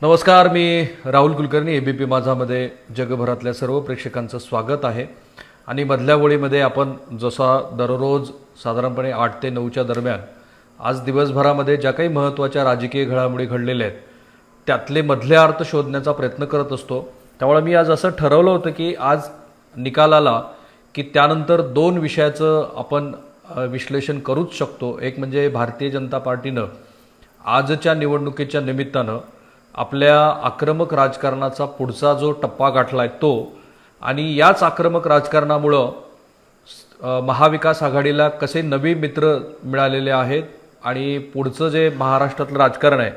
नमस्कार, मी राहुल कुलकर्णी. एबीपी माझामध्ये जगभरातल्या सर्व प्रेक्षकांचं स्वागत आहे. आणि मधल्या वेळेमध्ये आपण जसा दररोज साधारणपणे 8 ते 9च्या दरम्यान आज दिवसभरामध्ये ज्या काही महत्त्वाच्या राजकीय घडामोडी घडलेल्या आहेत त्यातले मधले अर्थ शोधण्याचा प्रयत्न करत असतो. त्यामुळे मी आज असं ठरवलं होतं की आज निकाल आला की त्यानंतर 2 विषयाचं आपण विश्लेषण करूच शकतो. एक म्हणजे भारतीय जनता पार्टीनं आजच्या निवडणुकीच्या निमित्तानं आपल्या आक्रमक राजकारणाचा पुढचा जो टप्पा गाठला आहे तो, आणि याच आक्रमक राजकारणामुळं महाविकास आघाडीला कसे नवे मित्र मिळालेले आहेत आणि पुढचं जे महाराष्ट्रातलं राजकारण आहे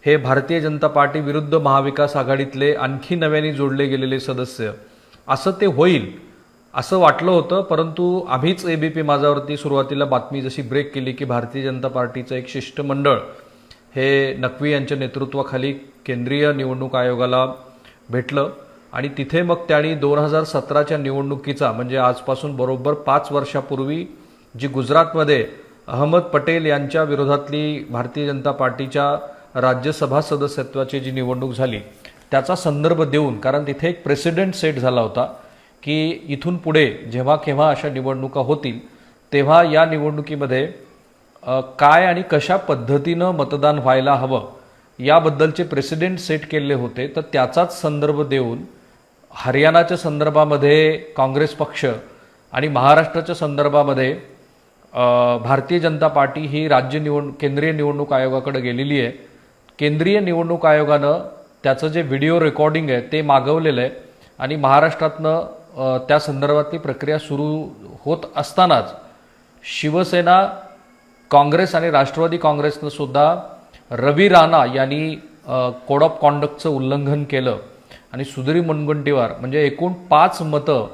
हे भारतीय जनता पार्टी विरुद्ध महाविकास आघाडीतले आणखी नव्याने जोडले गेलेले सदस्य असं ते होईल असं वाटलं होतं. परंतु आम्हीच एबीपी माझावरती सुरुवातीला बातमी जशी ब्रेक केली की भारतीय जनता पार्टीचं एक शिष्टमंडळ हे नक्वी यांच्या नेतृत्वाखाली केंद्रीय निवडणूक आयोगाला भेटलं आणि तिथे मग त्यांनी 2017च्या निवडणुकीचा म्हणजे आजपासून बरोबर 5 वर्षापूर्वी जी गुजरातमध्ये अहमद पटेल यांच्या विरोधातली भारतीय जनता पार्टीच्या राज्यसभा सदस्यत्वाची जी निवडणूक झाली त्याचा संदर्भ देऊन, कारण तिथे एक प्रेसिडेंट सेट झाला होता की इथून पुढे जेव्हा केव्हा अशा निवडणुका होतील तेव्हा या निवडणुकीमध्ये काय आणि कशा पद्धतीनं मतदान व्हायला हवं याबद्दलचे प्रेसिडेंट सेट केले होते. तर त्याचाच संदर्भ देऊन हरियाणाच्या संदर्भामध्ये काँग्रेस पक्ष आणि महाराष्ट्राच्या संदर्भामध्ये भारतीय जनता पार्टी ही केंद्रीय निवडणूक आयोगाकडे गेलेली आहे. केंद्रीय निवडणूक आयोगानं त्याचं जे व्हिडिओ रेकॉर्डिंग आहे ते मागवलेलं आहे आणि महाराष्ट्रातनं त्या संदर्भातली प्रक्रिया सुरू होत असतानाच शिवसेना, काँग्रेस आणि राष्ट्रवादी काँग्रेसनं सुद्धा रवी राणा यांनी कोड ऑफ कॉन्डक्टचं उल्लंघन केलं आणि सुधीर मुनगंटीवार म्हणजे एकूण 5 मतं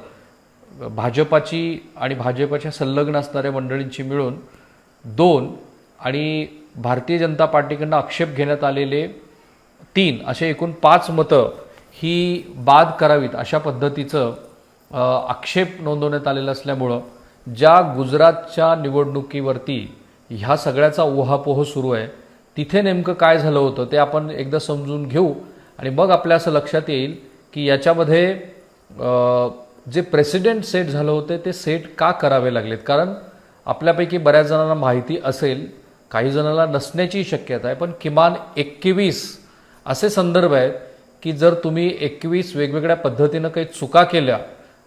भाजपाची आणि भाजपाच्या संलग्न असणाऱ्या मंडळींची मिळून 2 आणि भारतीय जनता पार्टीकडनं आक्षेप घेण्यात आलेले 3 असे एकूण 5 मतं ही बाद करावीत अशा पद्धतीचं आक्षेप नोंदवण्यात आलेला असल्यामुळं ज्या गुजरातच्या निवडणुकीवरती ह्या सगळ्याचा उहापोह सुरू आहे तिथे नेमकं काय झालं होतं ते आपण एकदा समजून घेऊ आणि मग आपल्या असं लक्षात येईल की याच्यामध्ये जे प्रेसिडेंट सेट झालं होते ते सेट का करावे लागलेत. कारण आपल्यापैकी बऱ्याच जणांना माहिती असेल, काही जणांना नसण्याची शक्यता आहे, पण किमान 21 असे संदर्भ आहेत की जर तुम्ही 21 वेगवेगळ्या पद्धतीनं काही चुका केल्या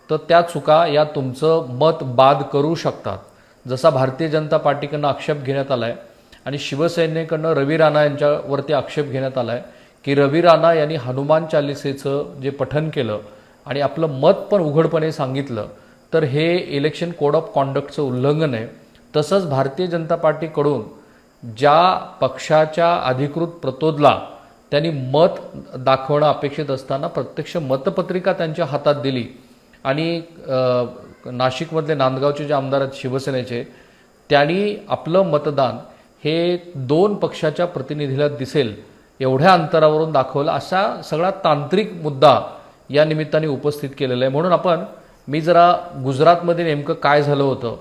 तर त्या चुका या तुमचं मत बाद करू शकतात. जसा भारतीय जनता पार्टीकडनं आक्षेप घेण्यात आला आहे आणि शिवसेनेकडनं रवी राणा यांच्यावरती आक्षेप घेण्यात आला आहे की रवी राणा यांनी हनुमान चालिसेचं जे पठण केलं आणि आपलं मत पण उघडपणे सांगितलं तर हे इलेक्शन कोड ऑफ कॉन्डक्टचं उल्लंघन आहे. तसंच भारतीय जनता पार्टीकडून ज्या पक्षाच्या अधिकृत प्रतोदला त्यांनी मत दाखवणं अपेक्षित असताना प्रत्यक्ष मतपत्रिका त्यांच्या हातात दिली आणि नाशिकमधले नांदगावचे जे आमदार आहेत शिवसेनेचे त्यांनी आपलं मतदान हे 2 पक्षाच्या प्रतिनिधीला दिसेल एवढ्या अंतरावरून दाखवलं. असा सगळा तांत्रिक मुद्दा या निमित्ताने उपस्थित केलेला आहे. म्हणून मी जरा गुजरातमध्ये नेमकं काय झालं होतं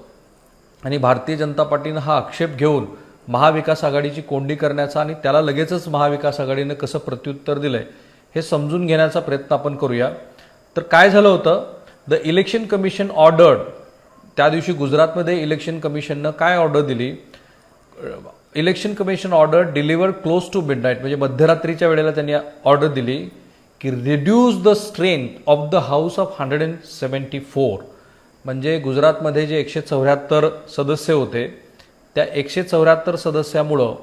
आणि भारतीय जनता पार्टीनं हा आक्षेप घेऊन महाविकास आघाडीची कोंडी करण्याचा आणि त्याला लगेचच महाविकास आघाडीनं कसं प्रत्युत्तर दिलंय हे समजून घेण्याचा प्रयत्न आपण करूया. तर काय झालं होतं, द इलेक्शन कमिशन ऑर्डर्ड, त्या दिवशी गुजरातमध्ये इलेक्शन कमिशननं काय ऑर्डर दिली, election commission order delivered close to midnight म्हणजे मध्यरात्रीच्या वेळेला त्यांनी ऑर्डर दिली की reduce the strength of the house of 174. म्हणजे गुजरातमध्ये जे 174 सदस्य होते त्या 174 सदस्यामुळं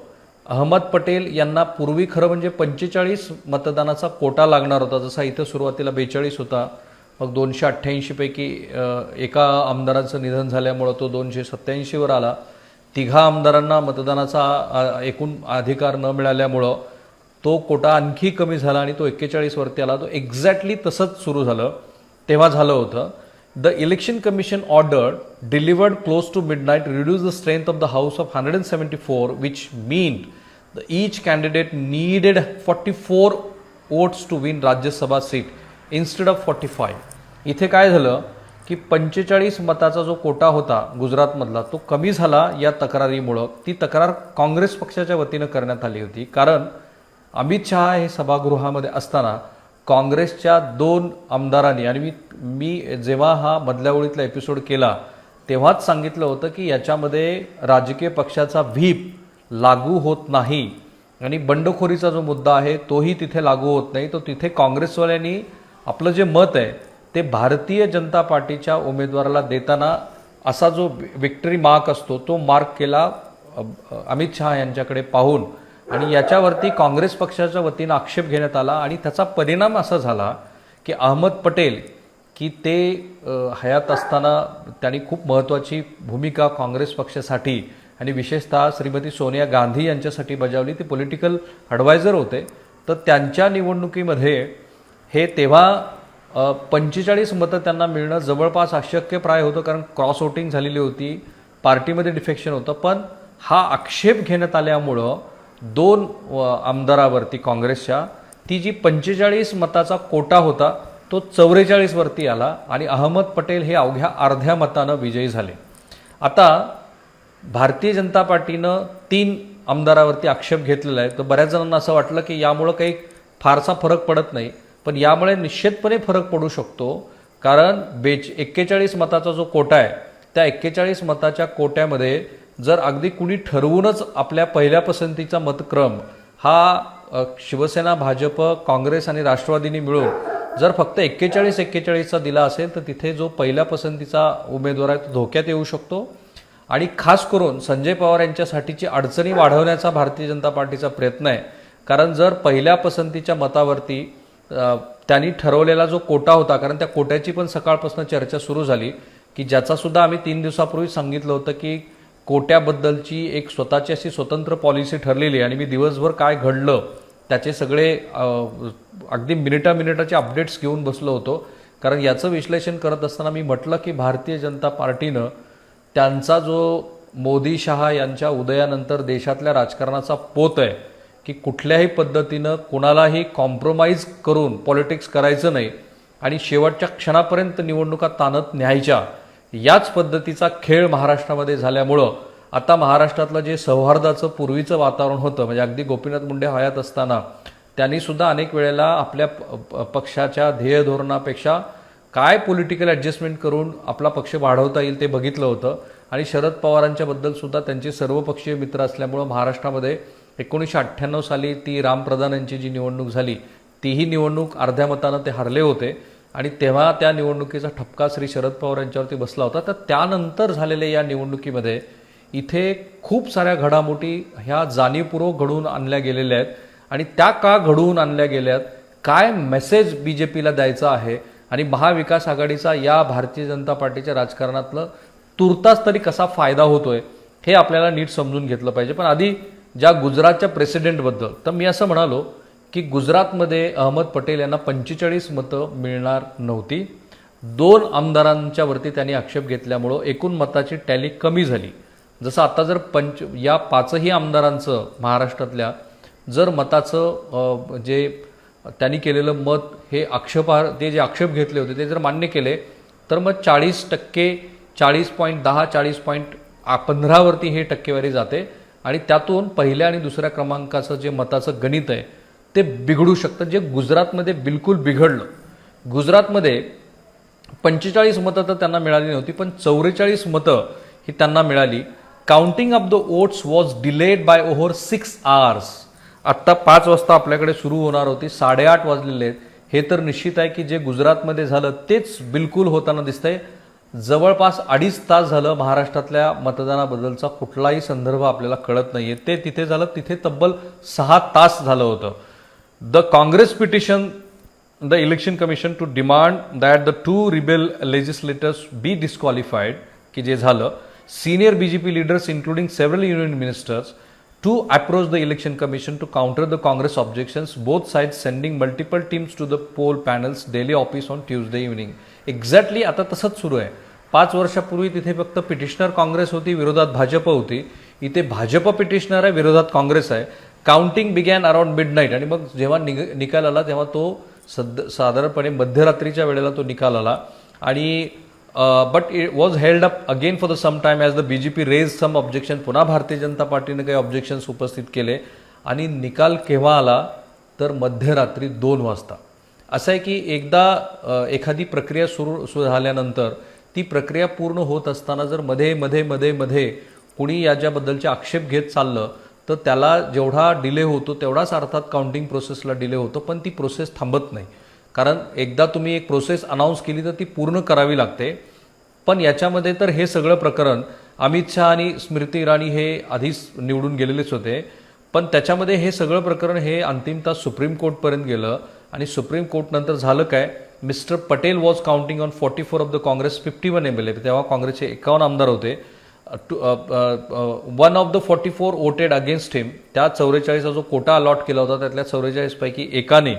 अहमद पटेल यांना पूर्वी खरं म्हणजे 45 मतदानाचा कोटा लागणार होता. जसा इथं सुरुवातीला 42 होता, मग 288 पैकी एका आमदाराचं निधन झाल्यामुळं तो 287वर आला. 3 आमदारांना मतदानाचा एकूण अधिकार न मिळाल्यामुळं तो कोटा आणखी कमी झाला आणि तो 41 वरती आला. तो एक्झॅक्टली तसंच सुरू झालं. तेव्हा झालं होतं the election commission order delivered close to midnight reduce the strength of the house of 174 which mean the each candidate needed 44 votes to win Rajya Sabha seat instead of 45. इथे काय झालं की 45 मताचा जो कोटा होता गुजरातमधला तो कमी झाला या तक्रारीमुळं. ती तक्रार काँग्रेस पक्षाच्या वतीनं करण्यात आली होती. कारण अमित शहा हे सभागृहामध्ये असताना काँग्रेसच्या 2 आमदारांनी, आणि मी जेव्हा हा मधल्या ओळीतला एपिसोड केला तेव्हाच सांगितलं होतं की याच्यामध्ये राजकीय पक्षाचा व्हीप लागू होत नाही आणि बंडखोरीचा जो मुद्दा आहे तोही तिथे लागू होत नाही. तो तिथे काँग्रेसवाल्यांनी आपलं जे मत आहे ते भारतीय जनता पार्टीच्या उमेदवाराला देताना असा जो विक्टरी मार्क असतो तो मार्क केला अमित शहा यांच्याकडे पाहून, आणि याच्यावरती काँग्रेस पक्षाच्या वतीनं आक्षेप घेण्यात आला. आणि त्याचा परिणाम असा झाला की अहमद पटेल की ते हयात असताना त्यांनी खूप महत्त्वाची भूमिका काँग्रेस पक्षासाठी आणि विशेषतः श्रीमती सोनिया गांधी यांच्यासाठी बजावली. ते पॉलिटिकल ॲडवायझर होते. तर त्यांच्या निवडणुकीमध्ये हे तेव्हा 45 मतं त्यांना मिळणं जवळपास अशक्यप्राय होतं, कारण क्रॉस वोटिंग झालेली होती, पार्टीमध्ये डिफेक्शन होतं. पण हा आक्षेप घेण्यात आल्यामुळं 2 आमदारावरती काँग्रेसच्या ती जी 45 मताचा कोटा होता तो 44 वरती आला आणि अहमद पटेल हे अवघ्या अर्ध्या मतानं विजयी झाले. आता भारतीय जनता पार्टीनं 3 आमदारावरती आक्षेप घेतलेला आहे. तर बऱ्याच जणांना असं वाटलं की यामुळं काही फारसा फरक पडत नाही, पण यामुळे निश्चितपणे फरक पडू शकतो. कारण 41 मताचा जो कोटा आहे त्या 41 मताच्या कोट्यामध्ये जर अगदी कुणी ठरवूनच आपल्या पहिल्या पसंतीचा मतक्रम हा शिवसेना, भाजप, काँग्रेस आणि राष्ट्रवादींनी मिळून जर फक्त 41-41चा दिला असेल तर तिथे जो पहिल्या पसंतीचा उमेदवार आहे तो धोक्यात येऊ शकतो. आणि खास करून संजय पवार यांच्यासाठीची अडचणी वाढवण्याचा भारतीय जनता पार्टीचा प्रयत्न आहे. कारण जर पहिल्या पसंतीच्या मतावरती त्यांनी ठरवलेला जो कोटा होता, कारण त्या कोट्याची पण सकाळपासून चर्चा सुरू झाली की ज्याचा सुद्धा आम्ही 3 दिवसापूर्वी सांगितलं होतं की कोट्याबद्दलची एक स्वतःची अशी स्वतंत्र पॉलिसी ठरलेली, आणि मी दिवसभर काय घडलं त्याचे सगळे अगदी मिनिटाचे अपडेट्स घेऊन बसलो होतो. कारण याचं विश्लेषण करत असताना मी म्हटलं की भारतीय जनता पार्टीनं त्यांचा जो मोदी शहा यांच्या उदयानंतर देशातल्या राजकारणाचा पोत आहे की कुठल्याही पद्धतीनं कुणालाही कॉम्प्रोमाइज करून पॉलिटिक्स करायचं नाही आणि शेवटच्या क्षणापर्यंत निवडणुका ताणत न्यायच्या, याच पद्धतीचा खेळ महाराष्ट्रामध्ये झाल्यामुळं आता महाराष्ट्रातलं जे सौहार्दाचं पूर्वीचं वातावरण होतं, म्हणजे अगदी गोपीनाथ मुंडे हयात असताना त्यांनी सुद्धा अनेक वेळेला आपल्या पक्षाच्या ध्येय धोरणापेक्षा काय पॉलिटिकल ॲडजस्टमेंट करून आपला पक्ष वाढवता येईल ते बघितलं होतं. आणि शरद पवारांच्या बद्दल सुद्धा त्यांचे सर्वपक्षीय मित्र असल्यामुळं महाराष्ट्रामध्ये 1998 साली ती राम प्रधान यांची जी निवडणूक झाली तीही निवडणूक अर्ध्या मतानं ते हरले होते आणि तेव्हा त्या निवडणुकीचा ठपका श्री शरद पवार यांच्यावरती बसला होता. तर त्यानंतर झालेल्या या निवडणुकीमध्ये इथे खूप साऱ्या घडामोडी ह्या जाणीवपूर्वक घडवून आणल्या गेलेल्या आहेत. आणि त्या का घडवून आणल्या गेल्यात, काय मेसेज BJPला द्यायचा आहे आणि महाविकास आघाडीचा या भारतीय जनता पार्टीच्या राजकारणातलं तुर्तास तरी कसा फायदा होतोय हे आपल्याला नीट समजून घेतलं पाहिजे. पण आधी ज्या गुजरातच्या प्रेसिडेंटबद्दल, तर मी असं म्हणालो की गुजरातमध्ये अहमद पटेल यांना 45 मतं मिळणार नव्हती. 2 आमदारांच्या वरती त्यांनी आक्षेप घेतल्यामुळं एकूण मताची टॅली कमी झाली. जसं आता जर या 5ही आमदारांचं महाराष्ट्रातल्या जर मताचं जे त्यांनी केलेलं मत हे ते जे आक्षेप घेतले होते ते जर मान्य केले तर मग 40%, 40.10, 40.15 वरती हे टक्केवारी जाते आणि त्यातून पहिल्या आणि दुसऱ्या क्रमांकाचं जे मताचं गणित आहे ते बिघडू शकतं, जे गुजरातमध्ये बिलकुल बिघडलं. गुजरातमध्ये 45 मतं तर त्यांना मिळाली नव्हती, पण 44 मतं ही त्यांना मिळाली. Counting of the votes was delayed by over 6 hours. आत्ता 5 वाजता आपल्याकडे सुरू होणार होती, 8:30 वाजलेले आहेत. हे तर निश्चित आहे की जे गुजरातमध्ये झालं तेच बिलकुल होताना दिसतंय. जवळपास 2.5 तास झालं महाराष्ट्रातल्या मतदानाबद्दलचा कुठलाही संदर्भ आपल्याला कळत नाहीये. ते तिथे झालं, तिथे तब्बल 6 तास झालं होतं. The Congress petition the election commission to demand that the 2 rebel legislators be disqualified, की जे झालं. Senior BJP leaders, including several union ministers, to approach the election commission to counter the Congress objections, both sides sending multiple teams to the poll panels daily office on Tuesday evening. Exactly आता तसंच सुरू आहे. 5 वर्षापूर्वी तिथे फक्त petitioner Congress होती, विरोधात भाजप होती. इथे भाजप पिटिशनर आहे, विरोधात काँग्रेस आहे. काउंटिंग बिगॅन अराउंड मिडनाईट, आणि मग जेव्हा निकाल आला तेव्हा तो साधारणपणे मध्यरात्रीच्या वेळेला तो निकाल आला. आणि but it was held up again for some time as the BJP raised some objection. पुन्हा भारतीय जनता पार्टीने काही ऑब्जेक्शन्स उपस्थित केले आणि निकाल केव्हा आला तर मध्यरात्री 2 वाजता. असं आहे की एकदा एखादी प्रक्रिया सुरू झाल्यानंतर ती प्रक्रिया पूर्ण होत असताना जर मध्ये कुणी याच्याबद्दलचे आक्षेप घेत चाललं तर त्याला जेवढा डिले होतो तेवढाच अर्थात काउंटिंग प्रोसेसला डिले होतो, पण ती प्रोसेस थांबत नाही. कारण एकदा तुम्ही एक प्रोसेस अनाऊन्स केली तर ती पूर्ण करावी लागते. पण याच्यामध्ये तर हे सगळं प्रकरण अमित शहा आणि स्मृती इराणी हे आधीच निवडून गेलेलेच होते, पण त्याच्यामध्ये हे सगळं प्रकरण हे अंतिमतः सुप्रीम कोर्टपर्यंत गेलं आणि सुप्रीम कोर्ट नंतर झालं काय, mister Patel was counting on 44 of the Congress 51 MLA. तेव्हा काँग्रेसचे 51 आमदार होते. One of the 44 voted against him. त्या 44चा जो कोटा अलॉट केला होता त्यातल्या 44 पैकी एकाने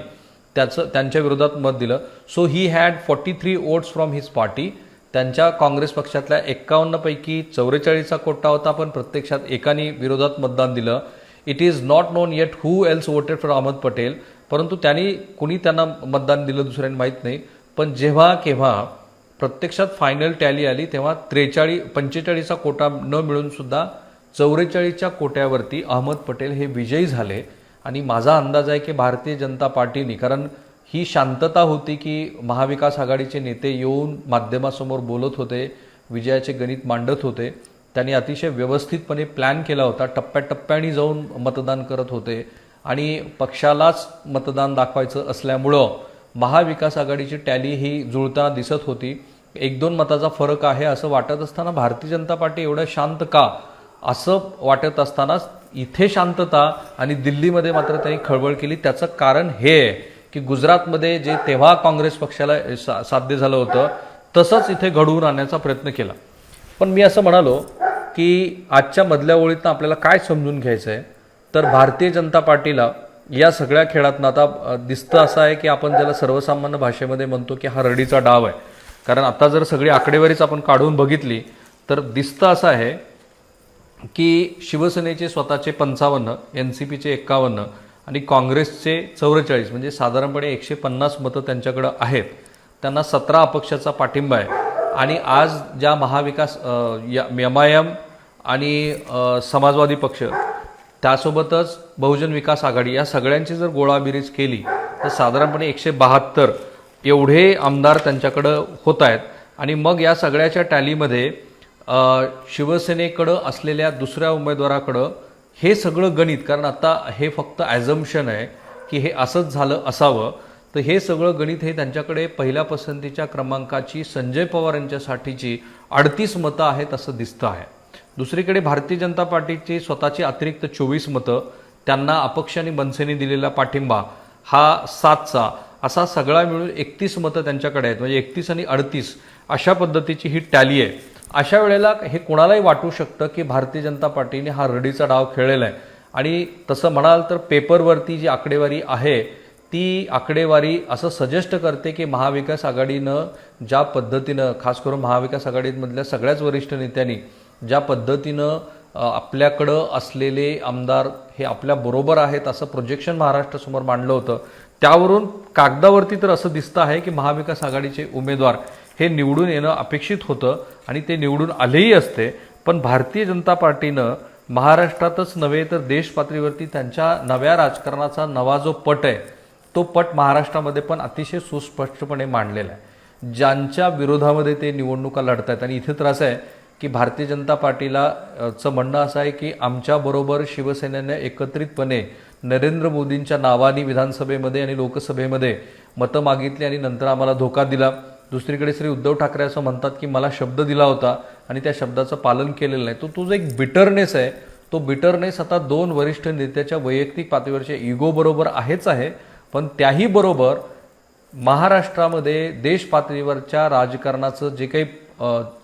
त्यांच्या विरोधात मत दिलं. So he had 43 votes from his party. त्यांच्या काँग्रेस पक्षातल्या 51 पैकी 44चा कोटा होता, पण प्रत्यक्षात एकाने विरोधात मतदान दिलं. It is not known yet who else voted for Ahmed Patel. परंतु त्यांना मतदान दिलं दुसऱ्यांनी माहीत नाही. पण जेव्हा केव्हा प्रत्यक्षात फायनल टॅली आली तेव्हा 45चा कोटा न मिळून सुद्धा 44च्या कोट्यावरती अहमद पटेल हे विजयी झाले. आणि माझा अंदाज आहे की भारतीय जनता पार्टीने, कारण ही शांतता होती की महाविकास आघाडीचे नेते येऊन माध्यमासमोर बोलत होते, विजयाचे गणित मांडत होते, त्यांनी अतिशय व्यवस्थितपणे प्लॅन केला होता, टप्प्याटप्प्याने जाऊन मतदान करत होते आणि पक्षालाच मतदान दाखवायचं असल्यामुळं महाविकास आघाडीची टॅली ही जुळताना दिसत होती. 1-2 मताचा फरक आहे असं वाटत असताना भारतीय जनता पार्टी एवढं शांत का असं वाटत असतानाच इथे शांतता आणि दिल्लीमध्ये मात्र त्यांनी खळबळ केली. त्याचं कारण हे आहे की गुजरातमध्ये जे तेव्हा काँग्रेस पक्षाला साध्य झालं होतं तसंच इथे घडवून आणण्याचा प्रयत्न केला. पण मी असं म्हणालो की आजच्या मधल्या ओळीतनं आपल्याला काय समजून घ्यायचं आहे, तर भारतीय जनता पार्टीला या सगळ्या खेळातनं आता दिसतं असं आहे की आपण ज्याला सर्वसामान्य भाषेमध्ये म्हणतो की हा रडीचा डाव आहे. कारण आता जर सगळी आकडेवारीच आपण काढून बघितली तर दिसतं असं आहे की शिवसेनेचे स्वतःचे 55, NCPचे 51 आणि काँग्रेसचे 44, म्हणजे साधारणपणे 150 मतं त्यांच्याकडं आहेत. त्यांना 17 अपक्षाचा पाठिंबा आहे. आणि आज ज्या महाविकास MIM आणि समाजवादी पक्ष त्यासोबतच बहुजन विकास आघाडी या सगळ्यांची जर गोळाबेरीज केली तर साधारणपणे 172 एवढे आमदार त्यांच्याकडं होत आहेत. आणि मग या सगळ्याच्या टॅलीमध्ये शिवसेनेकडं असलेल्या दुसऱ्या उमेदवाराकडं हे सगळं गणित, कारण आता हे फक्त ॲझम्पशन आहे की हे असंच झालं असावं, तर हे सगळं गणित हे त्यांच्याकडे पहिल्या पसंतीच्या क्रमांकाची संजय पवार यांच्यासाठीची 38 मतं आहेत असं दिसतं आहे. दुसरीकडे भारतीय जनता पार्टीची स्वतःची अतिरिक्त 24 मतं, त्यांना अपक्ष आणि मनसेने दिलेला पाठिंबा हा 7चा, असा सगळा मिळून 31 मतं त्यांच्याकडे आहेत. म्हणजे 31 आणि 38 अशा पद्धतीची ही टॅली आहे. अशा वेळेला हे कोणालाही वाटू शकतं की भारतीय जनता पार्टीने हा रडीचा डाव खेळलेला आहे. आणि तसं म्हणाल तर पेपरवरती जी आकडेवारी आहे ती आकडेवारी असं सजेस्ट करते की महाविकास आघाडीनं ज्या पद्धतीनं, खास करून महाविकास आघाडीमधल्या सगळ्याच वरिष्ठ नेत्यांनी ज्या पद्धतीनं आपल्याकडं असलेले आमदार हे आपल्या बरोबर आहेत असं प्रोजेक्शन महाराष्ट्रासमोर मांडलं होतं, त्यावरून कागदावरती तर असं दिसतं आहे की महाविकास आघाडीचे उमेदवार हे निवडून येणं अपेक्षित होतं आणि ते निवडून आलेही असते. पण भारतीय जनता पार्टीनं महाराष्ट्रातच नव्हे तर देश पातळीवरती त्यांच्या नव्या राजकारणाचा नवा जो पट आहे तो पट महाराष्ट्रामध्ये पण अतिशय सुस्पष्टपणे मांडलेला आहे. ज्यांच्या विरोधामध्ये ते निवडणुका लढत आहेत. आणि इथे तर असं आहे की भारतीय जनता पार्टीलाचं म्हणणं असं आहे की आमच्याबरोबर शिवसेनेने एकत्रितपणे नरेंद्र मोदींच्या नावाने विधानसभेमध्ये आणि लोकसभेमध्ये मतं मागितली आणि नंतर आम्हाला धोका दिला. दुसरीकडे श्री उद्धव ठाकरे असं म्हणतात की मला शब्द दिला होता आणि त्या शब्दाचं पालन केलेलं नाही. तो जो एक बिटरनेस आहे, तो बिटरनेस आता 2 वरिष्ठ नेत्याच्या वैयक्तिक पातळीवरच्या इगो बरोबर आहेच आहे, पण त्याही बरोबर महाराष्ट्रामध्ये देश पातळीवरच्या राजकारणाचं जे काही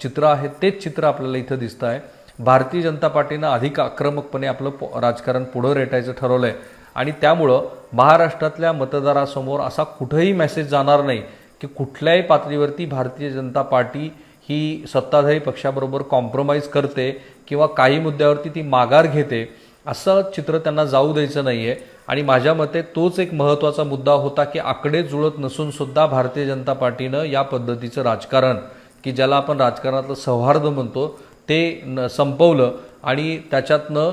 चित्र आहे तेच चित्र आपल्याला इथं दिसतं आहे. भारतीय जनता पार्टीनं अधिक आक्रमकपणे आपलं राजकारण पुढं रेटायचं ठरवलं आहे आणि त्यामुळं महाराष्ट्रातल्या मतदारासमोर असा कुठंही मेसेज जाणार नाही की कुठल्याही पातळीवरती भारतीय जनता पार्टी ही सत्ताधारी पक्षाबरोबर कॉम्प्रोमाइज करते किंवा काही मुद्द्यावरती ती माघार घेते, असं चित्र त्यांना जाऊ द्यायचं नाही आहे. आणि माझ्या मते तोच एक महत्त्वाचा मुद्दा होता की आकडे जुळत नसून सुद्धा भारतीय जनता पार्टीनं या पद्धतीचं राजकारण, की ज्याला आपण राजकारणातलं सौहार्द म्हणतो, ते संपवलं आणि त्याच्यातनं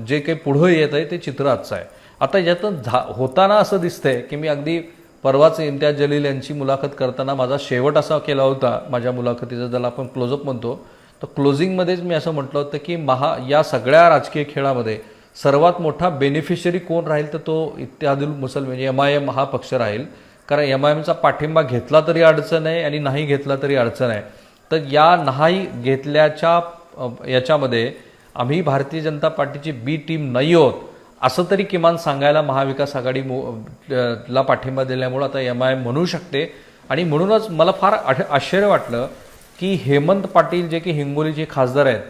जे काही पुढं येत आहे ते चित्र आजचं आहे. आता यातून होताना असं दिसतंय की मी अगदी परवाच इम्तियाज जलील यांची मुलाखत करताना माझा शेवट असा केला होता माझ्या मुलाखतीचा, ज्याला आपण क्लोजअप म्हणतो. तर क्लोजिंगमध्येच मी असं म्हटलं होतं की या सगळ्या राजकीय खेळामध्ये सर्वात मोठा बेनिफिशरी कोण राहील तर तो इत्तेहादुल मुसलमान म्हणजे MIM हा पक्ष राहील. कारण MIMचा पाठिंबा घेतला तरी अडचण आहे आणि नाही घेतला तरी अडचण आहे. तर या नाही घेतल्याच्या याच्यामध्ये आम्ही भारतीय जनता पार्टीची बी टीम नाही आहोत असं तरी किमान सांगायला महाविकास आघाडी ला पाठिंबा दिल्यामुळं आता MIM म्हणू शकते. आणि म्हणूनच मला फार आश्चर्य वाटलं की हेमंत पाटील जे की हिंगोलीचे खासदार आहेत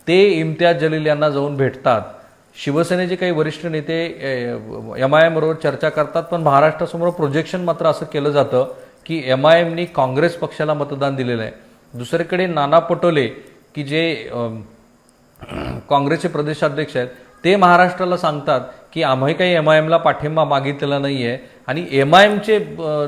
ते इम्तियाज जलील यांना जाऊन भेटतात. शिवसेनेचे काही वरिष्ठ नेते MIM बरोबर चर्चा करतात, पण महाराष्ट्रासमोर प्रोजेक्शन मात्र असं केलं जातं की MIMनी काँग्रेस पक्षाला मतदान दिलेलं आहे. दुसरीकडे नाना पटोले की जे काँग्रेसचे प्रदेशाध्यक्ष आहेत ते महाराष्ट्राला सांगतात की आम्ही काही MIMला पाठिंबा मागितलेला नाही आहे, आणि MIMचे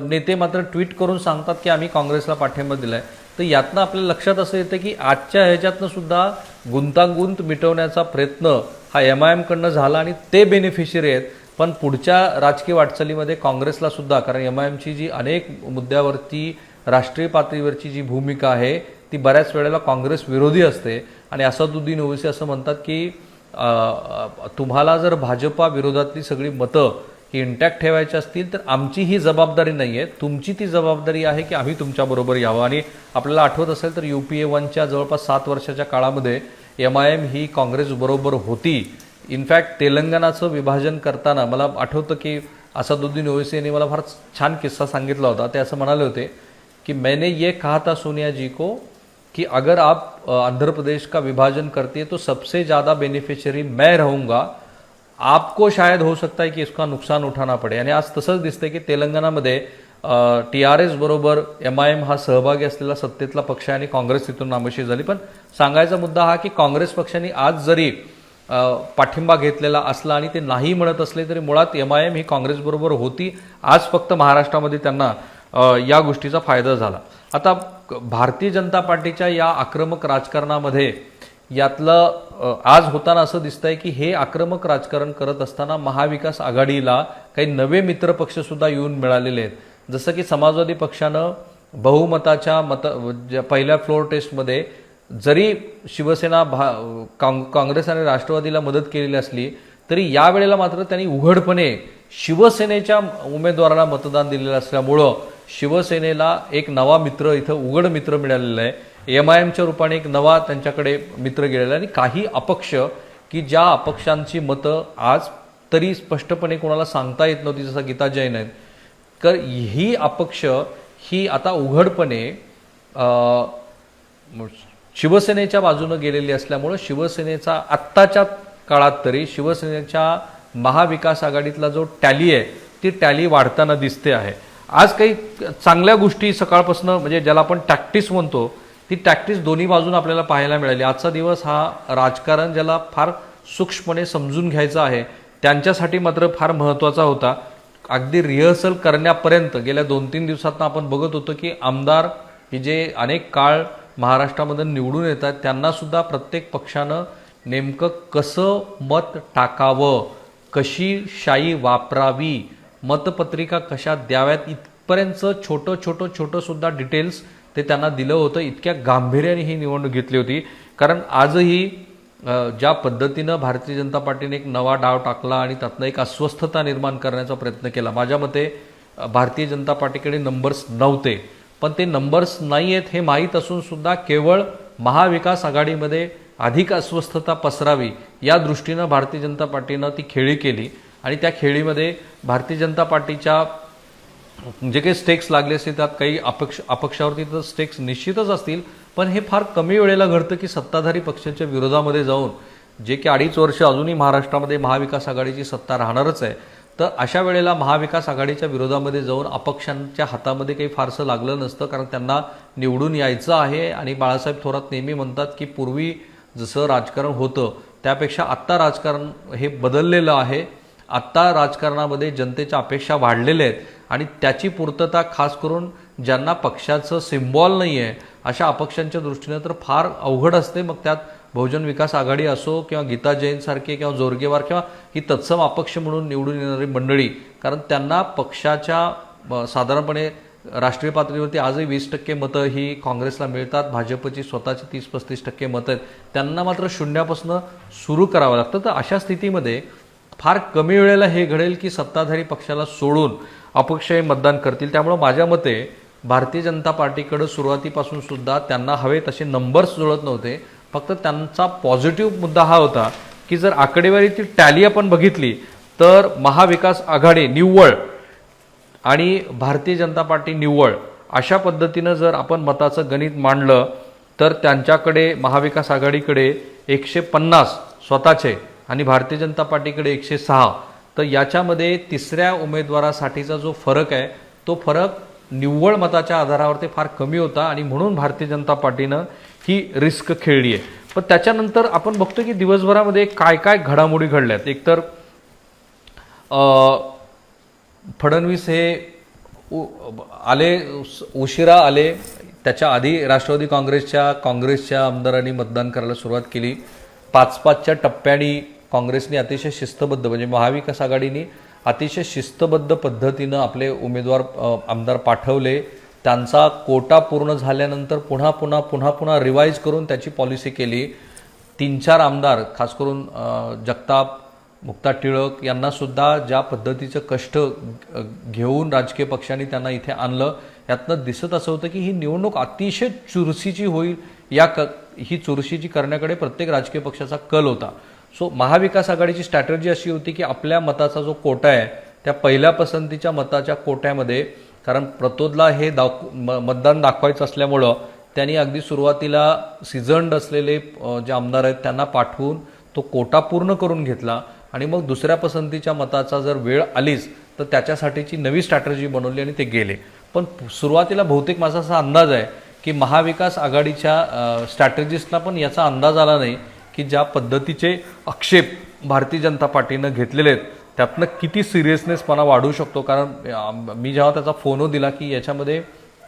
नेते मात्र ट्विट करून सांगतात की आम्ही काँग्रेसला पाठिंबा दिला आहे. तर यातनं आपल्या लक्षात असं येतं की आजच्या ह्याच्यातनं सुद्धा गुंतागुंत मिटवण्याचा प्रयत्न हा MIMकडनं झाला आणि ते बेनिफिशरी आहेत. पण पुढच्या राजकीय वाटचालीमध्ये काँग्रेसला सुद्धा, कारण MIMची जी अनेक मुद्द्यावरती राष्ट्रीय पातळीवरची जी भूमिका आहे ती बऱ्याच वेळेला काँग्रेस विरोधी असते. आणि असदुद्दीन ओवैसी असं म्हणतात की तुम्हाला जर भाजपा विरोधातली सगळी मतं ही इंटॅक्ट ठेवायची असतील तर आमची ही जबाबदारी नाही आहे, तुमची ती जबाबदारी आहे की आम्ही तुमच्याबरोबर यावं. आणि आपल्याला आठवत असेल तर UPA 1च्या जवळपास 7 वर्षाच्या काळामध्ये MIM ही काँग्रेसबरोबर होती. इनफॅक्ट तेलंगणाचं विभाजन करताना मला आठवतं की असदुद्दीन ओवैसी यांनी मला फार छान किस्सा सांगितला होता. ते असं म्हणाले होते कि मैंने ये कहा था सोनिया जी को कि अगर आप आंध्र प्रदेश का विभाजन करती है तो सबसे ज़्यादा बेनिफिशियरी मैं रहूँगा, आपको शायद हो सकता है कि इसका नुकसान उठाना पडे. आणि आज तसंच दिसतंय की तेलंगणामध्ये TRS बरोबर MIM हा सहभागी असलेला सत्तेतला पक्ष आहे आणि काँग्रेस तिथून नामशेष झाली. पण सांगायचा मुद्दा हा की काँग्रेस पक्षाने आज जरी पाठिंबा घेतलेला असला आणि ते नाही म्हणत असले तरी मुळात MIM ही काँग्रेसबरोबर होती. आज फक्त महाराष्ट्रामध्ये त्यांना या गोष्टीचा फायदा झाला. आता भारतीय जनता पार्टीच्या या आक्रमक राजकारणामध्ये यातलं आज होताना असं दिसतंय की हे आक्रमक राजकारण करत असताना महाविकास आघाडीला काही नवे मित्रपक्ष सुद्धा येऊन मिळालेले आहेत. जसं की समाजवादी पक्षानं बहुमताच्या पहिल्या फ्लोर टेस्टमध्ये जरी शिवसेना काँग्रेस आणि राष्ट्रवादीला मदत केलेली असली तरी यावेळेला मात्र त्यांनी उघडपणे शिवसेनेच्या उमेदवाराला मतदान दिलेलं असल्यामुळं शिवसेनेला एक नवा मित्र, इथं उघड मित्र मिळालेला आहे. MIMच्या रूपाने एक नवा त्यांच्याकडे मित्र गेलेला आहे. आणि काही अपक्ष की ज्या अपक्षांची मतं आज तरी स्पष्टपणे कोणाला सांगता येत नव्हती, जसं गीता जैन आहेत, तर ही अपक्ष ही आता उघडपणे शिवसेनेच्या बाजूनं गेलेली असल्यामुळं शिवसेनेचा आत्ताच्या काळात तरी शिवसेनेच्या महाविकास आघाडीतला जो टॅली आहे ती टॅली वाढताना दिसते आहे. आज काही चांगल्या गोष्टी सकाळपासून म्हणजे ज्याला आपण टॅक्टिस म्हणतो ती टॅक्टिस दोन्ही बाजून आपल्याला पाहायला मिळाली. आजचा दिवस हा राजकारण ज्याला फार सूक्ष्मपणे समजून घ्यायचं आहे त्यांच्यासाठी मात्र फार महत्त्वाचा होता. अगदी रिहर्सल करण्यापर्यंत गेल्या 2-3 दिवसात आपण बघत होतो की आमदार हे जे अनेक काळ महाराष्ट्रामध्ये निवडून येतात त्यांना सुद्धा प्रत्येक पक्षानं नेमकं कसं मत टाकावं, कशी शाई वापरावी, मतपत्रिका कशा द्याव्यात इथपर्यंतचं छोटं सुद्धा डिटेल्स ते त्यांना दिलं होतं. इतक्या गांभीर्याने ही निवडणूक घेतली होती. कारण आजही ज्या पद्धतीनं भारतीय जनता पार्टीने एक नवा डाव टाकला आणि त्यातनं एक अस्वस्थता निर्माण करण्याचा प्रयत्न केला. माझ्या मते भारतीय जनता पार्टीकडे नंबर्स नव्हते, पण ते नंबर्स नाही आहेत हे माहीत असून सुद्धा केवळ महाविकास आघाडीमध्ये अधिक अस्वस्थता पसरावी या दृष्टीनं भारतीय जनता पार्टीनं ती खेळी केली. आणि त्या खेळीमध्ये भारतीय जनता पार्टीच्या जे काही स्टेक्स लागले असतील त्यात काही अपक्षावरती तर स्टेक्स निश्चितच असतील, पण हे फार कमी वेळेला घडतं की सत्ताधारी पक्षांच्या विरोधामध्ये जाऊन जे की 2.5 वर्ष अजूनही महाराष्ट्रामध्ये महाविकास आघाडीची सत्ता राहणारच आहे. तर अशा वेळेला महाविकास आघाडीच्या विरोधामध्ये जाऊन अपक्षांच्या हातामध्ये काही फारसं लागलं नसतं, कारण त्यांना निवडून यायचं आहे. आणि बाळासाहेब थोरात नेहमी म्हणतात की पूर्वी जसं राजकारण होतं त्यापेक्षा आत्ता राजकारण हे बदललेलं आहे. आत्ता राजकारणामध्ये जनतेच्या अपेक्षा वाढलेल्या आहेत आणि त्याची पूर्तता खास करून ज्यांना पक्षाचं सिम्बॉल नाही आहे अशा अपक्षांच्या दृष्टीने तर फार अवघड असते. मग त्यात बहुजन विकास आघाडी असो किंवा गीता जैनसारखे किंवा जोरगेवार किंवा ही तत्सम अपक्ष म्हणून निवडून येणारी मंडळी, कारण त्यांना पक्षाच्या साधारणपणे राष्ट्रीय पातळीवरती आजही 20% मतं ही काँग्रेसला मिळतात, भाजपची स्वतःची 30-35% मतं आहेत, त्यांना मात्र शून्यापासून सुरू करावं लागतं. तर अशा स्थितीमध्ये फार कमी वेळेला हे घडेल की सत्ताधारी पक्षाला सोडून अपक्ष हे मतदान करतील. त्यामुळं माझ्या मते भारतीय जनता पार्टीकडं सुरुवातीपासून सुद्धा त्यांना हवे तसे नंबर्स जुळत नव्हते. फक्त त्यांचा पॉझिटिव्ह मुद्दा हा होता की जर आकडेवारीची टॅली आपण बघितली तर महाविकास आघाडी निव्वळ आणि भारतीय जनता पार्टी निव्वळ अशा पद्धतीनं जर आपण मताचं गणित मांडलं तर त्यांच्याकडे महाविकास आघाडीकडे 150 स्वतःचे आणि भारतीय जनता पार्टीकडे 106. तर याच्यामध्ये तिसऱ्या उमेदवारासाठीचा जो फरक आहे तो फरक निव्वळ मताच्या आधारावरती फार कमी होता आणि म्हणून भारतीय जनता पार्टीनं ही रिस्क खेळली आहे. पण त्याच्यानंतर आपण बघतो की दिवसभरामध्ये काय काय घडामोडी घडल्यात. एकतर फडणवीस हे आले, उशिरा आले. त्याच्या आधी राष्ट्रवादी काँग्रेसच्या आमदारांनी मतदान करायला सुरुवात केली. 5-5च्या टप्प्यांनी काँग्रेसने अतिशय शिस्तबद्ध, म्हणजे महाविकास आघाडीने अतिशय शिस्तबद्ध पद्धतीनं आपले उमेदवार आमदार पाठवले. त्यांचा कोटा पूर्ण झाल्यानंतर पुन्हा रिवाईज करून त्याची पॉलिसी केली. 3-4 आमदार, खास करून जगताप, मुक्ता टिळक यांना सुद्धा ज्या पद्धतीचं कष्ट घेऊन राजकीय पक्षांनी त्यांना इथे आणलं, यातनं दिसत असं होतं की ही निवडणूक अतिशय चुरशीची होईल. ही चुरशीची करण्याकडे प्रत्येक राजकीय पक्षाचा कल होता. सो महाविकास आघाडीची स्ट्रॅटेजी अशी होती की आपल्या मताचा जो कोटा आहे त्या पहिल्या पसंतीच्या मताच्या कोट्यामध्ये, कारण प्रतोदला हे मतदान दाखवायचं असल्यामुळं त्यांनी अगदी सुरुवातीला सिझन्ड असलेले जे आमदार आहेत त्यांना पाठवून तो कोटा पूर्ण करून घेतला आणि मग दुसऱ्या पसंतीच्या मताचा जर वेळ आलीच तर त्याच्यासाठीची नवी स्ट्रॅटेजी बनवली आणि ते गेले. पण सुरुवातीला बहुतेक माझा असा अंदाज आहे की महाविकास आघाडीच्या स्ट्रॅटेजिस्टला पण याचा अंदाज आला नाही की ज्या पद्धतीचे आक्षेप भारतीय जनता पार्टीनं घेतलेले आहेत त्यातनं किती सिरियसनेसपणा वाढू शकतो. कारण मी जेव्हा त्याचा फोनो दिला की याच्यामध्ये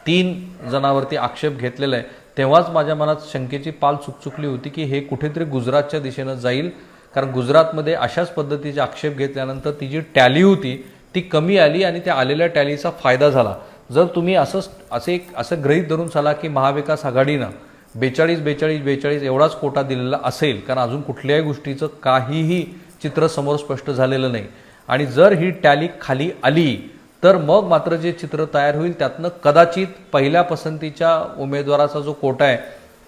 3 जणांवरती आक्षेप घेतलेला आहे, तेव्हाच माझ्या मनात शंकेची पाल चुकचुकली होती की हे कुठेतरी गुजरातच्या दिशेनं जाईल. कारण गुजरातमध्ये अशाच पद्धतीचे आक्षेप घेतल्यानंतर ती जी टॅली होती ती कमी आली आणि त्या आलेल्या टॅलीचा फायदा झाला. जर तुम्ही असं गृहीत धरून चाला की महाविकास आघाडीनं 42 एवढाच कोटा दिलेला असेल, कारण अजून कुठल्याही गोष्टीचं काहीही चित्र समोर स्पष्ट झालेलं नाही, आणि जर ही टॅली खाली आली तर मग मात्र जे चित्र तयार होईल त्यातनं कदाचित पहिल्या पसंतीच्या उमेदवाराचा जो कोटा आहे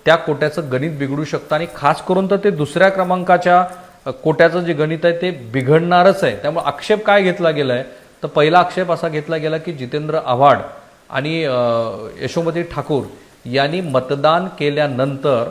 त्या कोट्याचं गणित बिघडू शकतं. आणि खास करून तर ते दुसऱ्या क्रमांकाच्या कोट्याचं जे गणित आहे ते बिघडणारच आहे. त्यामुळे आक्षेप काय घेतला गेला आहे तर पहिला आक्षेप असा घेतला गेला की जितेंद्र आव्हाड आणि यशोमती ठाकूर यांनी मतदान केल्यानंतर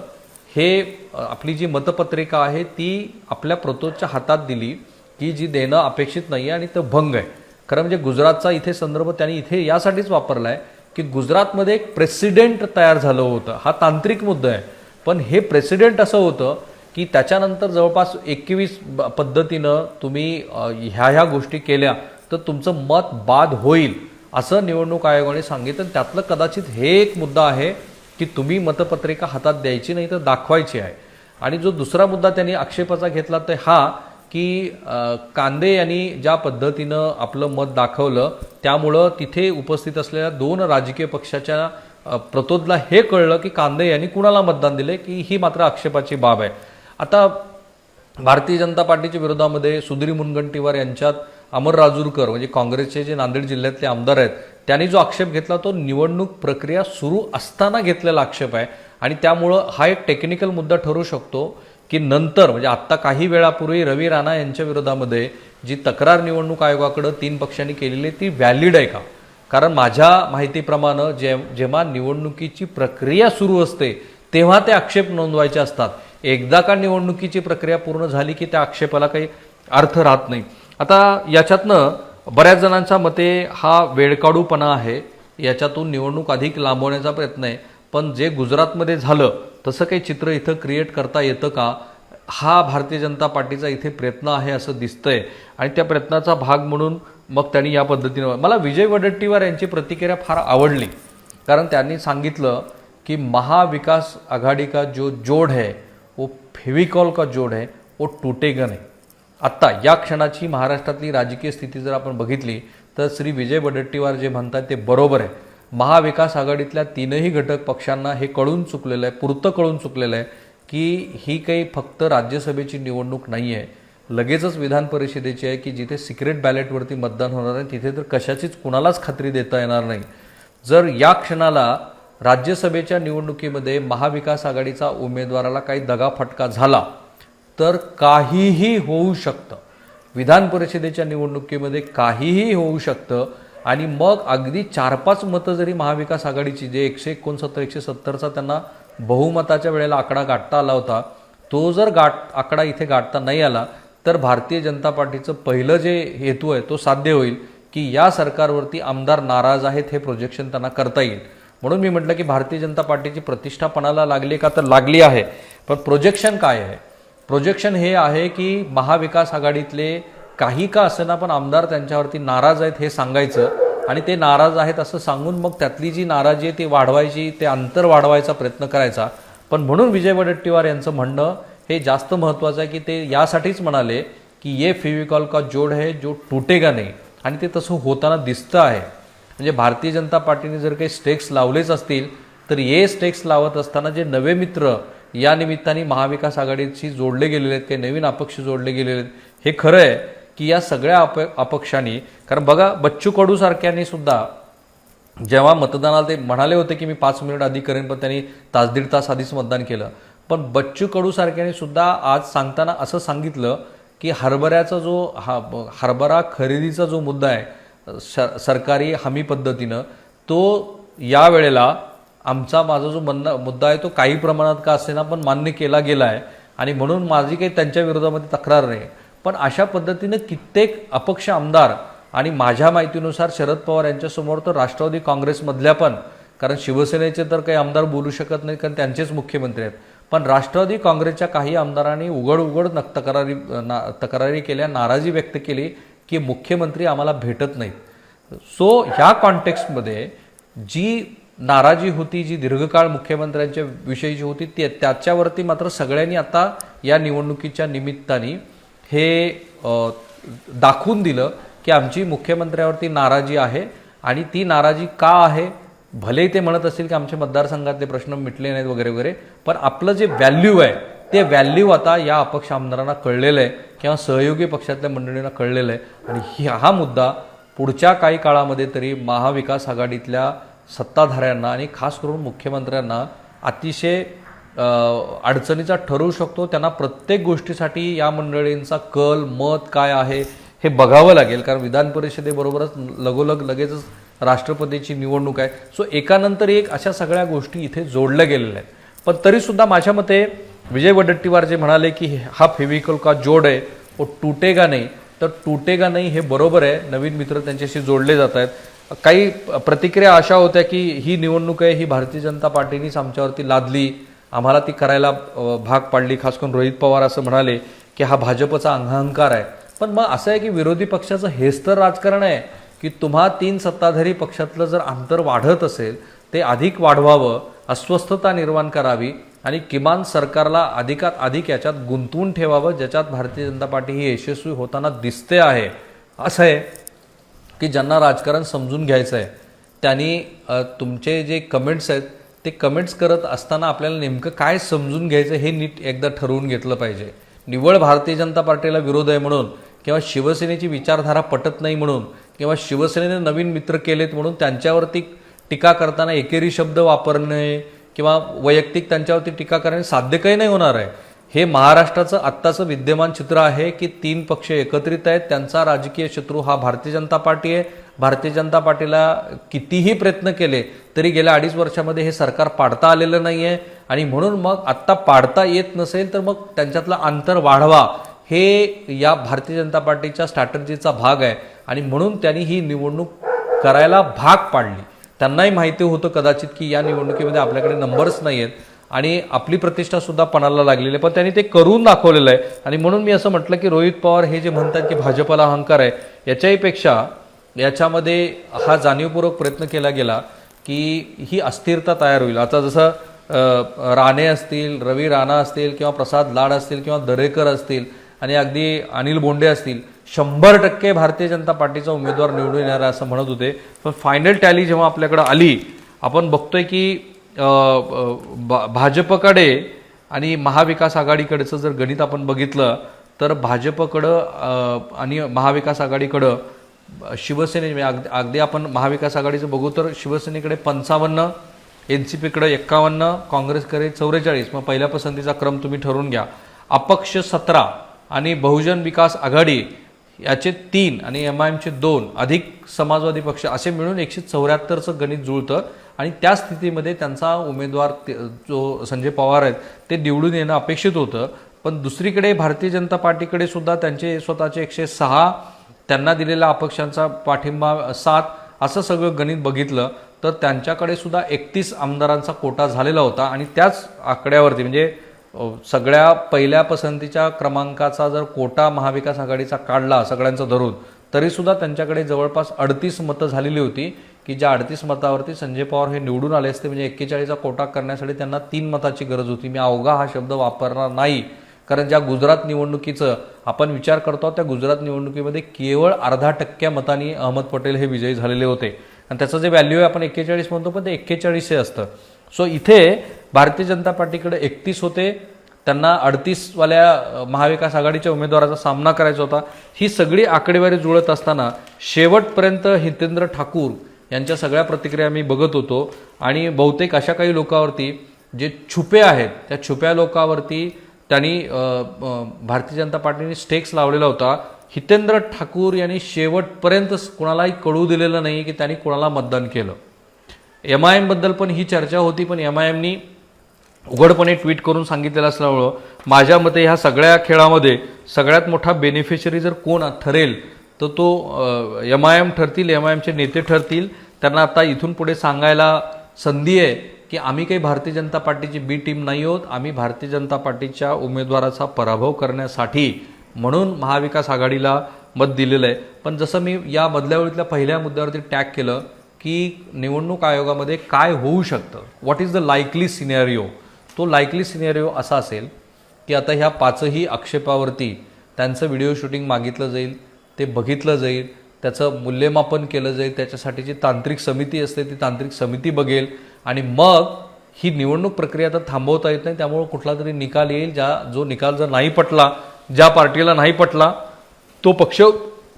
हे आपली जी मतपत्रिका आहे ती आपल्या प्रतोदच्या हातात दिली की जी देणं अपेक्षित नाही आहे आणि तो भंग आहे. खरं म्हणजे गुजरातचा इथे संदर्भ त्यांनी इथे यासाठीच वापरला आहे की गुजरातमध्ये एक प्रेसिडेंट तयार झालं होतं. हा तांत्रिक मुद्दा आहे, पण हे प्रेसिडेंट असं होतं की त्याच्यानंतर जवळपास 21 पद्धतीनं तुम्ही ह्या गोष्टी केल्या तर तुमचं मत बाद होईल असं निवडणूक आयोगाने सांगितलं. त्यातलं कदाचित हे एक मुद्दा आहे की तुम्ही मतपत्रिका हातात द्यायची नाही तर दाखवायची आहे. आणि जो दुसरा मुद्दा त्यांनी आक्षेपाचा घेतला तर हा की कांदे यांनी ज्या पद्धतीनं आपलं मत दाखवलं त्यामुळं तिथे उपस्थित असलेल्या 2 राजकीय पक्षाच्या प्रतोदला हे कळलं की कांदे यांनी कुणाला मतदान दिले, की ही मात्र आक्षेपाची बाब आहे. आता भारतीय जनता पार्टीच्या विरोधामध्ये सुधीर मुनगंटीवार यांच्यात अमर राजूरकर म्हणजे काँग्रेसचे जे नांदेड जिल्ह्यातले आमदार आहेत त्यांनी जो आक्षेप घेतला तो निवडणूक प्रक्रिया सुरू असताना घेतलेला आक्षेप आहे. आणि त्यामुळं हा एक टेक्निकल मुद्दा ठरू शकतो की नंतर म्हणजे आत्ता काही वेळापूर्वी रवी राणा यांच्या विरोधामध्ये जी तक्रार निवडणूक आयोगाकडे 3 पक्षांनी केलेली ती व्हॅलिड आहे का. कारण माझ्या माहितीप्रमाणे जेव्हा निवडणुकीची प्रक्रिया सुरू असते तेव्हा ते आक्षेप नोंदवायचे असतात. एकदा का निवडणुकीची प्रक्रिया पूर्ण झाली की त्या आक्षेपाला काही अर्थ राहत नाही. आता याच्यातनं बऱ्याच जणांच्या मते हा वेळकाढूपणा आहे, याच्यातून निवडणूक अधिक लांबवण्याचा प्रयत्न आहे. पण जे गुजरातमध्ये झालं तसं काही चित्र इथं क्रिएट करता येतं का, हा भारतीय जनता पार्टीचा इथे प्रयत्न आहे असं दिसतंय. आणि त्या प्रयत्नाचा भाग म्हणून मग त्यांनी या पद्धतीनं, मला विजय वडेट्टीवार यांची प्रतिक्रिया फार आवडली. कारण त्यांनी सांगितलं की महाविकास आघाडी का जो जोड है वो फेविकॉल का जोड है वो टूटेगा नहीं. आत्ता या क्षणाची महाराष्ट्रातली राजकीय स्थिती जर आपण बघितली तर श्री विजय वडेट्टीवार जे म्हणतात ते बरोबर आहे. महाविकास आघाडीतल्या तीनही घटक पक्षांना हे कळून चुकलेलं आहे, पुरतं कळून चुकलेलं आहे की ही काही फक्त राज्यसभेची निवडणूक नाही आहे, लगेचच विधान परिषदेची आहे की जिथे सिक्रेट बॅलेटवरती मतदान होणार आहे, तिथे तर कशाचीच कुणालाच खात्री देता येणार नाही. जर या क्षणाला राज्यसभेच्या निवडणुकीमध्ये महाविकास आघाडीचा उमेदवाराला काही दगाफटका झाला तर काहीही होऊ शकतं. विधान परिषदेच्या निवडणुकीमध्ये काहीही होऊ शकतं आणि मग अगदी 4-5 मतं जरी महाविकास आघाडीची जे 169-170चा त्यांना बहुमताच्या वेळेला आकडा गाठता आला होता, तो जर आकडा इथे गाठता नाही आला तर भारतीय जनता पार्टीचं पहिलं जे हेतू आहे तो साध्य होईल की या सरकारवरती आमदार नाराज आहेत हे प्रोजेक्शन त्यांना करता येईल. म्हणून मी म्हटलं की भारतीय जनता पार्टीची प्रतिष्ठा पणाला लागली का, तर लागली आहे. पण प्रोजेक्शन काय आहे? प्रोजेक्शन हे आहे की महाविकास आघाडीतले काही का असेना पण आमदार त्यांच्यावरती नाराज आहेत हे सांगायचं आणि ते नाराज आहेत असं सांगून मग त्यातली जी नाराजी आहे ती वाढवायची, ते अंतर वाढवायचा प्रयत्न करायचा. पण म्हणून विजय वडेट्टीवार यांचं म्हणणं हे जास्त महत्त्वाचं आहे की ते यासाठीच म्हणाले की ये फेविकॉल का जोड है जो टूटेगा नाही, आणि ते तसं होताना दिसतं आहे. म्हणजे भारतीय जनता पार्टीने जर काही स्टेक्स लावलेच असतील तर हे स्टेक्स लावत असताना जे नवे मित्र या निमित्ताने महाविकास आघाडीशी जोडले गेलेले आहेत, काही नवीन अपक्ष जोडले गेलेले आहेत, हे खरं आहे की या सगळ्या अपक्षांनी, कारण बघा बच्चू कडू सारख्यांनी सुद्धा जेव्हा मतदानाला ते म्हणाले होते की मी 5 मिनिट आधी करेन, पण त्यांनी तास दीड तास आधीच मतदान केलं. पण बच्चू कडू सारख्यांनी सुद्धा आज सांगताना असं सांगितलं की हरभऱ्याचा जो हरभरा खरेदीचा जो मुद्दा आहे सरकारी हमी पद्धतीनं, तो यावेळेला माझा जो मुद्दा आहे तो काही प्रमाणात का असेना पण मान्य केला गेला आहे आणि म्हणून माझी काही त्यांच्या विरोधामध्ये तक्रार नाही. पण अशा पद्धतीनं कित्येक अपक्ष आमदार आणि माझ्या माहितीनुसार शरद पवार यांच्यासमोर तर राष्ट्रवादी काँग्रेसमधल्या पण, कारण शिवसेनेचे तर काही आमदार बोलू शकत नाहीत कारण त्यांचेच मुख्यमंत्री आहेत, पण राष्ट्रवादी काँग्रेसच्या काही आमदारांनी उघड तक्रारी केल्या, नाराजी व्यक्त केली की मुख्यमंत्री आम्हाला भेटत नाहीत. सो ह्या कॉन्टेक्स्टमध्ये जी नाराजी होती, जी दीर्घकाळ मुख्यमंत्र्यांच्या विषयीची होती, त्याच्यावरती मात्र सगळ्यांनी आता या निवडणुकीच्या निमित्ताने हे दाखवून दिलं की आमची मुख्यमंत्र्यावरती नाराजी आहे. आणि ती नाराजी का आहे? भले ते म्हणत असतील की आमच्या मतदारसंघातले प्रश्न मिटले नाहीत वगैरे वगैरे, पण आपलं जे व्हॅल्यू आहे ते व्हॅल्यू आता या अपक्ष आमदारांना कळलेलं आहे किंवा सहयोगी पक्षातल्या मंडळींना कळलेलं आहे. आणि हा मुद्दा पुढच्या काही काळामध्ये तरी महाविकास आघाडीतल्या सत्ताधाऱ्यांना आणि खास करून मुख्यमंत्र्यांना अतिशय अडचणीचा ठरू शकतो. त्यांना प्रत्येक गोष्टीसाठी या मंडळींचा कल मत काय आहे हे बघावं लागेल, कारण विधान परिषदेबरोबरच लगेचच राष्ट्रपतीची निवडणूक आहे. सो एकानंतर एक अशा सगळ्या गोष्टी इथे जोडल्या गेलेल्या आहेत. पण तरीसुद्धा माझ्या मते विजय वडेट्टीवार जे म्हणाले की हा फेविकॉल का जोड आहे वो टूटेगा नाही, तर टूटेगा नाही हे बरोबर आहे. नवीन मित्र त्यांच्याशी जोडले जात आहेत. काही प्रतिक्रिया अशा होत्या की ही निवडणूक आहे ही भारतीय जनता पार्टीनेच आमच्यावरती लादली, आम्हाला ती करायला भाग पाडली. खास करून रोहित पवार असं म्हणाले की हा भाजपचा अहंकार आहे. पण मग असं आहे की विरोधी पक्षाचं हेच तर राजकारण आहे की तुम्हा 3 सत्ताधारी पक्षातलं जर अंतर वाढत असेल ते अधिक वाढवावं, अस्वस्थता निर्माण करावी आणि किमान सरकारला अधिकात अधिक याच्यात गुंतवून ठेवावं, ज्याच्यात भारतीय जनता पार्टी ही यशस्वी होताना दिसते आहे. असं आहे की ज्यांना राजकारण समजून घ्यायचं आहे त्यांनी तुमचे जे कमेंट्स आहेत ते कमेंट्स करत असताना आपल्याला नेमकं काय समजून घ्यायचं हे नीट एकदा ठरवून घेतलं पाहिजे. निव्वळ भारतीय जनता पार्टीला विरोध आहे म्हणून किंवा शिवसेनेची विचारधारा पटत नाही म्हणून किंवा शिवसेनेने नवीन मित्र केलेत म्हणून त्यांच्यावरती टीका करताना एकेरी शब्द वापरणे किंवा वैयक्तिक त्यांच्यावरती टीका करणे साध्य काही नाही होणार आहे. हे महाराष्ट्राचं आत्ताचं विद्यमान चित्र आहे की 3 पक्ष एकत्रित आहेत, त्यांचा राजकीय शत्रू हा भारतीय जनता पार्टी आहे. भारतीय जनता पार्टीला कितीही प्रयत्न केले तरी गेल्या 2.5 वर्षामध्ये हे सरकार पाडता आलेलं नाही आहे आणि म्हणून मग आत्ता पाडता येत नसेल तर मग त्यांच्यातलं अंतर वाढवा हे या भारतीय जनता पार्टीच्या स्ट्रॅटर्जीचा भाग आहे आणि म्हणून त्यांनी ही निवडणूक करायला भाग पाडली. त्यांनाही माहिती होतं कदाचित की या निवडणुकीमध्ये आपल्याकडे नंबर्स नाही आहेत आणि आपली प्रतिष्ठा सुद्धा पणाला लागलेली आहे, पण त्यांनी ते करून दाखवलेलं आहे. आणि म्हणून मी असं म्हटलं की रोहित पवार हे जे म्हणतात की भाजपला अहंकार आहे, याच्याही पेक्षा याच्यामध्ये हा जाणीवपूर्वक प्रयत्न केला गेला की ही अस्थिरता तयार होईल. आता जसं राणे असतील, रवी राणा असतील किंवा प्रसाद लाड असतील किंवा दरेकर असतील आणि अगदी अनिल बोंडे असतील, 100% भारतीय जनता पार्टीचा उमेदवार निवडून येणार असं म्हणत होते. पण फायनल टॅली जेव्हा आपल्याकडे आली, आपण बघतोय की भाजपकडे आणि महाविकास आघाडीकडेचं जर गणित आपण बघितलं तर भाजपकडं आणि महाविकास आघाडीकडं शिवसेने अगदी आपण महाविकास आघाडीचं बघू तर शिवसेनेकडे 55, NCPकडे 51, काँग्रेसकडे 44. मग पहिल्या पसंतीचा क्रम तुम्ही ठरवून घ्या. अपक्ष 17 आणि बहुजन विकास आघाडी याचे 3 आणि MIMचे 2 अधिक समाजवादी पक्ष असे मिळून 174चं गणित जुळतं. आणि त्या स्थितीमध्ये त्यांचा उमेदवार जो संजय पवार आहेत ते निवडून येणं अपेक्षित होतं. पण दुसरीकडे भारतीय जनता पार्टीकडे सुद्धा त्यांचे स्वतःचे 106, त्यांना दिलेला अपक्षांचा पाठिंबा 7 असं सगळं गणित बघितलं तर त्यांच्याकडे सुद्धा 31 आमदारांचा कोटा झालेला होता. आणि त्याच आकड्यावरती म्हणजे सगळ्या पहिल्या पसंतीच्या क्रमांकाचा जर कोटा महाविकास आघाडीचा काढला सगळ्यांचा धरून तरीसुद्धा त्यांच्याकडे जवळपास 38 मतं झालेली होती की ज्या 38 मतावरती संजय पवार हे निवडून आले असते. म्हणजे 41चा कोटा करण्यासाठी त्यांना 3 मताची गरज होती. मी अवघा हा शब्द वापरणार नाही, कारण ज्या गुजरात निवडणुकीचं आपण विचार करतो त्या गुजरात निवडणुकीमध्ये केवळ 0.5% मतांनी अहमद पटेल हे विजयी झालेले होते. आणि त्याचं जे व्हॅल्यू आहे आपण 41 म्हणतो पण ते 41 हे असतं. सो इथे भारतीय जनता पार्टीकडे 31 होते, त्यांना 38वाल्या महाविकास आघाडीच्या उमेदवाराचा सामना करायचा होता. ही सगळी आकडेवारी जुळत असताना शेवटपर्यंत हितेंद्र ठाकूर यांच्या सगळ्या प्रतिक्रिया मी बघत होतो आणि बहुतेक अशा काही लोकांवरती जे छुपे आहेत त्या छुप्या लोकांवरती त्यांनी भारतीय जनता पार्टीने स्टेक्स लावलेला होता. हितेंद्र ठाकूर यांनी शेवटपर्यंत कुणालाही कळू दिलेलं नाही की त्यांनी कुणाला मतदान केलं. MIM बद्दल पण ही चर्चा होती, पण MIMनी उघडपणे ट्विट करून सांगितलेलं असल्यामुळं माझ्या मते ह्या सगळ्या खेळामध्ये सगळ्यात मोठा बेनिफिशरी जर कोण ठरेल तर तो MIM ठरतील, MIMचे नेते ठरतील. त्यांना आता इथून पुढे सांगायला संधी आहे की आम्ही काही भारतीय जनता पार्टीची बी टीम नाही आहोत, आम्ही भारतीय जनता पार्टीच्या उमेदवाराचा पराभव करण्यासाठी म्हणून महाविकास आघाडीला मत दिलेलं आहे. पण जसं मी या मधल्या वेळीतल्या पहिल्या मुद्द्यावरती टॅग केलं की निवडणूक आयोगामध्ये काय होऊ शकतं, what is the likely scenario, तो लाईकली सिनेरिओ असा असेल की आता ह्या 5ही आक्षेपावरती त्यांचं व्हिडिओ शूटिंग मागितलं जाईल, ते बघितलं जाईल, त्याचं मूल्यमापन केलं जाईल, त्याच्यासाठीची तांत्रिक समिती असते ती तांत्रिक समिती बघेल आणि मग ही निवडणूक प्रक्रिया तर थांबवता येत नाही. त्यामुळे कुठला तरी निकाल येईल, जो निकाल जर नाही पटला, ज्या पार्टीला नाही पटला तो पक्ष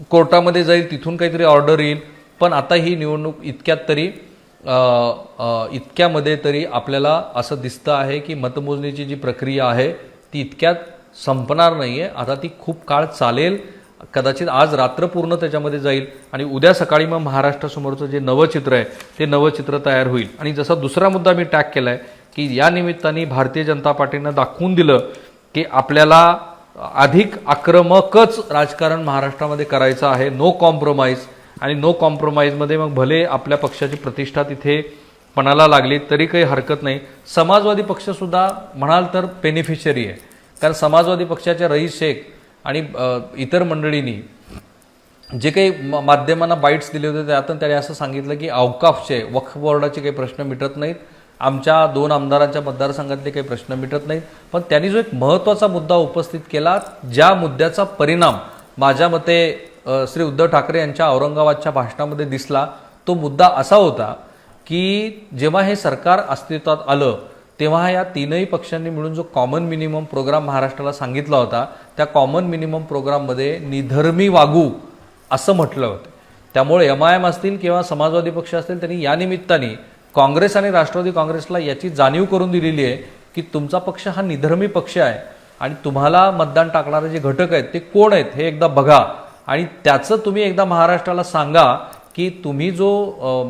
कोर्टामध्ये जाईल, तिथून काहीतरी ऑर्डर येईल. पण आता ही निवडणूक इतक्यामध्ये तरी आपल्याला असं दिसतं आहे की मतमोजणीची जी प्रक्रिया आहे ती इतक्यात संपणार नाही आहे. आता ती खूप काळ चालेल, कदाचित आज रात्र पूर्ण त्याच्यामध्ये जाईल आणि उद्या सकाळी मग महाराष्ट्रासमोरचं जे नवचित्र आहे ते नवचित्र तयार होईल. आणि जसा दुसरा मुद्दा मी टॅग केला आहे की या निमित्ताने भारतीय जनता पार्टीनं दाखवून दिलं की आपल्याला अधिक आक्रमकच राजकारण महाराष्ट्रामध्ये करायचं आहे, नो कॉम्प्रोमाइज. आणि नो कॉम्प्रोमाइजमध्ये मग भले आपल्या पक्षाची प्रतिष्ठा तिथे पणाला लागली तरी काही हरकत नाही. समाजवादी पक्षसुद्धा म्हणाल तर बेनिफिशरी आहे, कारण समाजवादी पक्षाच्या रईस शेख आणि इतर मंडळींनी जे काही माध्यमांना बाईट्स दिले होते त्यातून त्याने असं सांगितलं की औकाफचे वक्फ बोर्डाचे काही प्रश्न मिटत नाहीत, आमच्या 2 आमदारांच्या मतदारसंघातले काही प्रश्न मिटत नाहीत. पण त्यांनी जो एक महत्त्वाचा मुद्दा उपस्थित केला, ज्या मुद्द्याचा परिणाम माझ्या मते श्री उद्धव ठाकरे यांच्या औरंगाबादच्या भाषणामध्ये दिसला, तो मुद्दा असा होता की जेव्हा हे सरकार अस्तित्वात आलं तेव्हा या 3ही पक्षांनी मिळून जो कॉमन मिनिमम प्रोग्राम महाराष्ट्राला सांगितला होता त्या कॉमन मिनिमम प्रोग्राममध्ये निधर्मी वागू असं म्हटलं होतं. त्यामुळे MIM असतील किंवा समाजवादी पक्ष असतील त्यांनी या निमित्ताने काँग्रेस आणि राष्ट्रवादी काँग्रेसला याची जाणीव करून दिलेली आहे की तुमचा पक्ष हा निधर्मी पक्ष आहे आणि तुम्हाला मतदान टाकणारे जे घटक आहेत ते कोण आहेत हे एकदा बघा आणि त्याचं तुम्ही एकदा महाराष्ट्राला सांगा की तुम्ही जो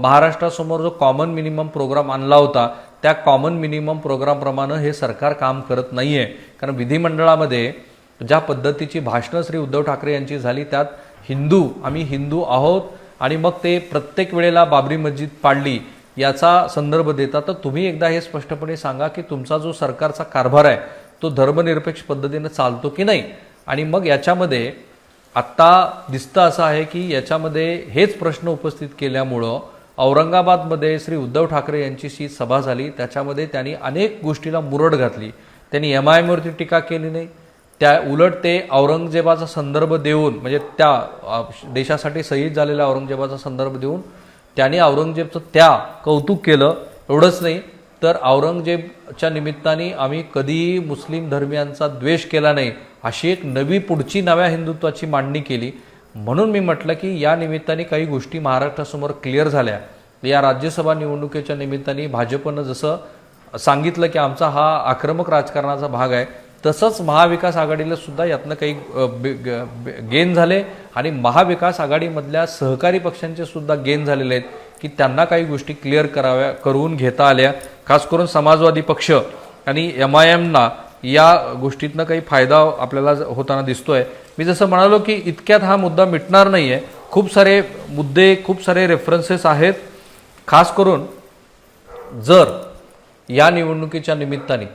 महाराष्ट्रासमोर जो कॉमन मिनिमम प्रोग्राम आणला होता त्या कॉमन मिनिमम प्रोग्रामप्रमाणे हे सरकार काम करत नाही आहे. कारण विधिमंडळामध्ये ज्या पद्धतीची भाषणं श्री उद्धव ठाकरे यांची झाली त्यात आम्ही हिंदू आहोत आणि मग ते प्रत्येक वेळेला बाबरी मस्जिद पाडली याचा संदर्भ देता. तर तुम्ही एकदा हे स्पष्टपणे सांगा की तुमचा जो सरकारचा कारभार आहे तो धर्मनिरपेक्ष पद्धतीने चालतो की नाही. आणि मग याच्यामध्ये आत्ता दिसतं असं आहे की याच्यामध्ये हेच प्रश्न उपस्थित केल्यामुळं औरंगाबादमध्ये श्री उद्धव ठाकरे यांची सभा झाली, त्याच्यामध्ये त्यांनी अनेक गोष्टीला मुरड घातली. त्यांनी MIM वरती टीका केली नाही, त्या उलट ते औरंगजेबाचा संदर्भ देऊन, म्हणजे त्या देशासाठी शहीद झालेल्या औरंगजेबाचा संदर्भ देऊन त्यांनी औरंगजेबचं त्या कौतुक केलं. एवढंच नाही तर औरंगजेबच्या निमित्ताने आम्ही कधीही मुस्लिम धर्मियांचा द्वेष केला नाही, अशी एक पुढची नव्या हिंदुत्वाची मांडणी केली. म्हणून मी म्हटलं की या निमित्ताने काही गोष्टी महाराष्ट्रासमोर क्लिअर झाल्या. या राज्यसभा निवडणुकीच्या निमित्ताने भाजपनं जसं सांगितलं की आमचा हा आक्रमक राजकारणाचा भाग आहे, तसंच महाविकास आघाडीला सुद्धा यातनं काही गेन झाले आणि महाविकास आघाडीमधल्या सहकारी पक्षांचे सुद्धा गेन झालेले आहेत की त्यांना काही गोष्टी क्लिअर करून घेता आल्या. खास करून समाजवादी पक्ष आणि MIMना या गोष्टीतनं काही फायदा आपल्याला होताना दिसतोय. मी जसं म्हणालो की इतक्यात हा मुद्दा मिटणार नाही आहे. खूप सारे मुद्दे, खूप सारे रेफरन्सेस आहेत. खास करून जर या निवडणुकीच्या निमित्ताने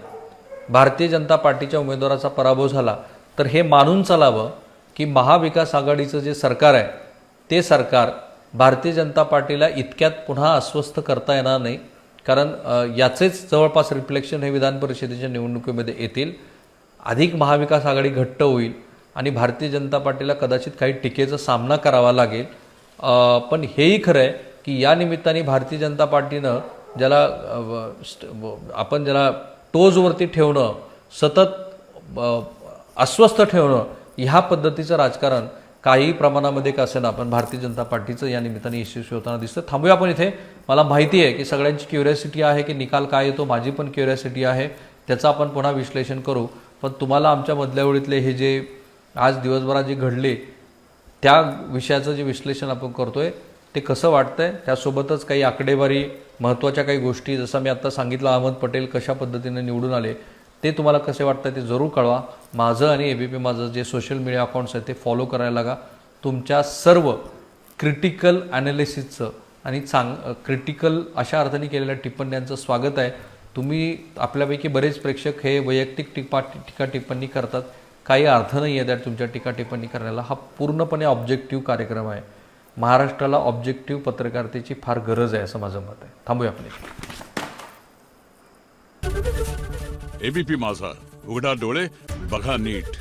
भारतीय जनता पार्टीच्या उमेदवाराचा पराभव झाला तर हे मानून चालावं की महाविकास आघाडीचं जे सरकार आहे ते सरकार भारतीय जनता पार्टीला इतक्यात पुन्हा अस्वस्थ करता येणार नाही. कारण याचेच जवळपास रिफ्लेक्शन हे विधान परिषदेच्या निवडणुकीमध्ये येतील. अधिक महाविकास आघाडी घट्ट होईल आणि भारतीय जनता पार्टीला कदाचित काही टीकेचा सामना करावा लागेल. पण हेही खरं आहे की या निमित्ताने भारतीय जनता पार्टीनं ज्याला टोजवरती ठेवणं, सतत अस्वस्थ ठेवणं, ह्या पद्धतीचं राजकारण काही प्रमाणामध्ये का असेना पण भारतीय जनता पार्टीचं या निमित्ताने यशस्वी होताना दिसतं. थांबूया आपण इथे. मला माहिती आहे की सगळ्यांची क्युरियोसिटी आहे की निकाल काय येतो, माझी पण क्युरियोसिटी आहे, त्याचं आपण पुन्हा विश्लेषण करू. पण तुम्हाला आमच्या मधल्या ओळीतले हे जे आज दिवसभरात जे घडले त्या विषयाचं जे विश्लेषण आपण करतोय ते कसं वाटतंय, त्यासोबतच काही आकडेवारी, महत्त्वाच्या काही गोष्टी, जसं मी आता सांगितलं अहमद पटेल कशा पद्धतीने निवडून आले, ते तुम्हाला कसे वाटतं ते जरूर कळवा. माझं आणि ABP माझं जे सोशल मीडिया अकाउंट्स आहेत ते फॉलो करायला लागा. तुमच्या सर्व क्रिटिकल ॲनालिसिसचं आणि क्रिटिकल अशा अर्थाने केलेल्या टिप्पण्यांचं स्वागत आहे. तुम्ही आपल्यापैकी बरेच प्रेक्षक हे वैयक्तिक टीका टिप्पणी करतात, काही अर्थ नाही आहे त्यात तुमच्या टीका टिप्पणी करण्याला. हा पूर्णपणे ऑब्जेक्टिव्ह कार्यक्रम आहे. महाराष्ट्राला ऑब्जेक्टिव्ह पत्रकारितेची फार गरज आहे असं माझं मत आहे. थांबूया आपले. ABP माझा, उघडा डोळे बघा नीट.